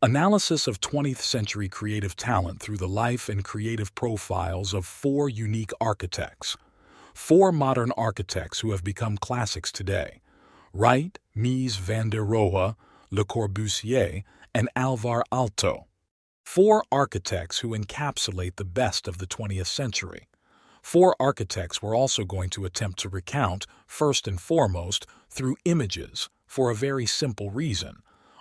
Analysis of 20th century creative talent through the life and creative profiles of four unique architects. Four modern architects who have become classics today: Wright, Mies van der Rohe, Le Corbusier, and Alvar Aalto. Four architects who encapsulate the best of the 20th century. Four architects we're also going to attempt to recount, first and foremost, through images, for a very simple reason.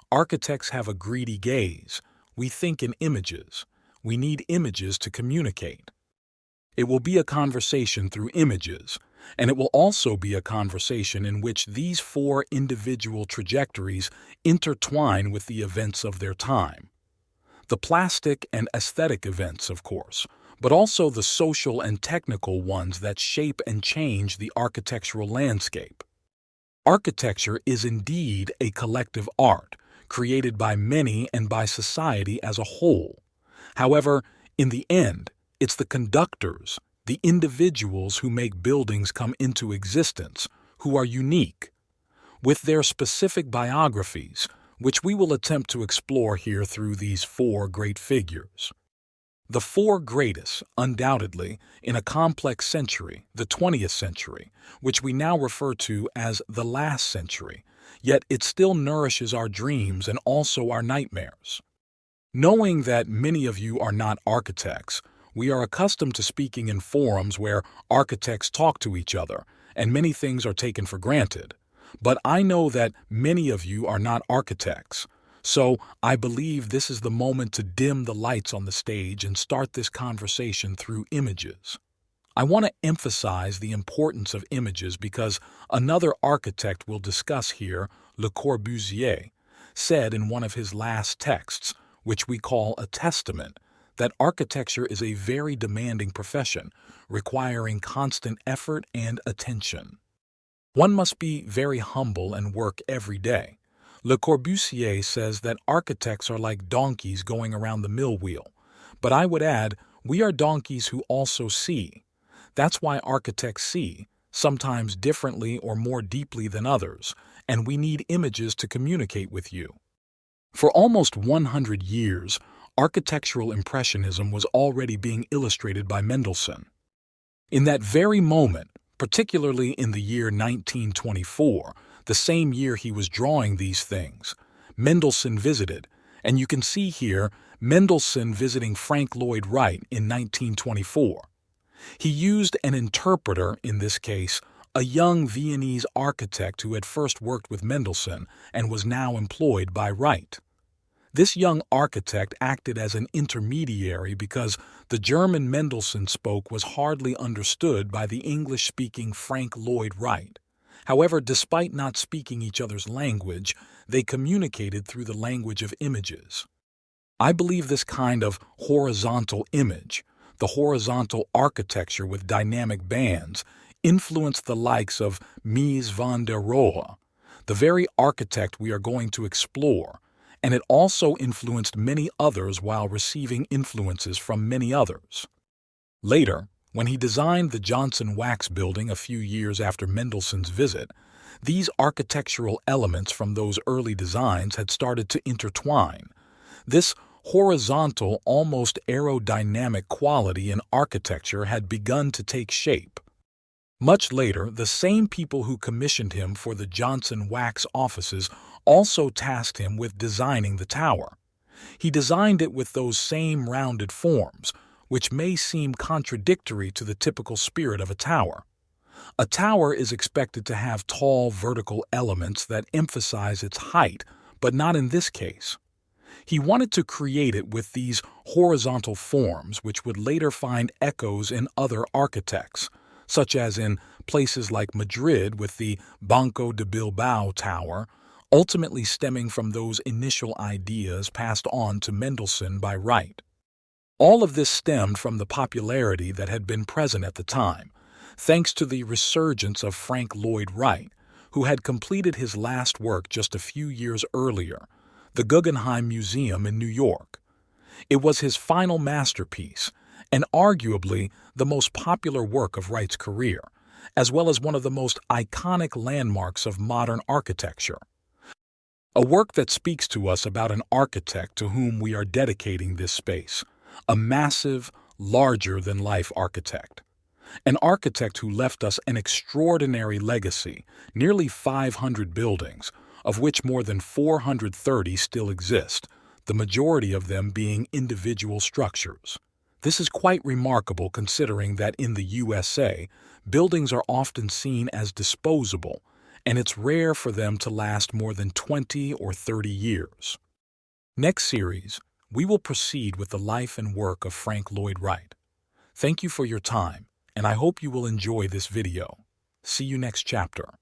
Architects have a greedy gaze. We think in images. We need images to communicate. It will be a conversation through images, and it will also be a conversation in which these four individual trajectories intertwine with the events of their time. The plastic and aesthetic events, of course, but also the social and technical ones that shape and change the architectural landscape. Architecture is indeed a collective art, created by many and by society as a whole. However, in the end, it's the conductors, the individuals who make buildings come into existence, who are unique, with their specific biographies, which we will attempt to explore here through these four great figures. The four greatest, undoubtedly, in a complex century, the 20th century, which we now refer to as the last century, yet it still nourishes our dreams and also our nightmares. Knowing that many of you are not architects, we are accustomed to speaking in forums where architects talk to each other, and many things are taken for granted. But I know that many of you are not architects, so I believe this is the moment to dim the lights on the stage and start this conversation through images. I want to emphasize the importance of images because another architect we'll discuss here, Le Corbusier, said in one of his last texts, which we call a testament, that architecture is a very demanding profession, requiring constant effort and attention. One must be very humble and work every day. Le Corbusier says that architects are like donkeys going around the mill wheel, but I would add, we are donkeys who also see. That's why architects see, sometimes differently or more deeply than others, and we need images to communicate with you. For almost 100 years, architectural impressionism was already being illustrated by Mendelson. In that very moment, particularly in the year 1924, the same year he was drawing these things, Mendelson visited, and you can see here Mendelson visiting Frank Lloyd Wright in 1924. He used an interpreter, in this case, a young Viennese architect who had first worked with Mendelson and was now employed by Wright. This young architect acted as an intermediary because the German Mendelson spoke was hardly understood by the English-speaking Frank Lloyd Wright. However, despite not speaking each other's language, they communicated through the language of images. I believe this kind of horizontal image, the horizontal architecture with dynamic bands, influenced the likes of Mies van der Rohe, the very architect we are going to explore, and it also influenced many others while receiving influences from many others. Later, when he designed the Johnson Wax building a few years after Mendelssohn's visit, these architectural elements from those early designs had started to intertwine. This horizontal, almost aerodynamic quality in architecture had begun to take shape. Much later, the same people who commissioned him for the Johnson Wax offices also tasked him with designing the tower. He designed it with those same rounded forms, which may seem contradictory to the typical spirit of a tower. A tower is expected to have tall vertical elements that emphasize its height, but not in this case. He wanted to create it with these horizontal forms which would later find echoes in other architects, such as in places like Madrid with the Banco de Bilbao Tower, ultimately stemming from those initial ideas passed on to Mendelson by Wright. All of this stemmed from the popularity that had been present at the time, thanks to the resurgence of Frank Lloyd Wright, who had completed his last work just a few years earlier, the Guggenheim Museum in New York. It was his final masterpiece, and arguably the most popular work of Wright's career, as well as one of the most iconic landmarks of modern architecture. A work that speaks to us about an architect to whom we are dedicating this space, a massive, larger-than-life architect. An architect who left us an extraordinary legacy, nearly 500 buildings, of which more than 430 still exist, the majority of them being individual structures. This is quite remarkable considering that in the USA, buildings are often seen as disposable, and it's rare for them to last more than 20 or 30 years. Next series, we will proceed with the life and work of Frank Lloyd Wright. Thank you for your time, and I hope you will enjoy this video. See you next chapter.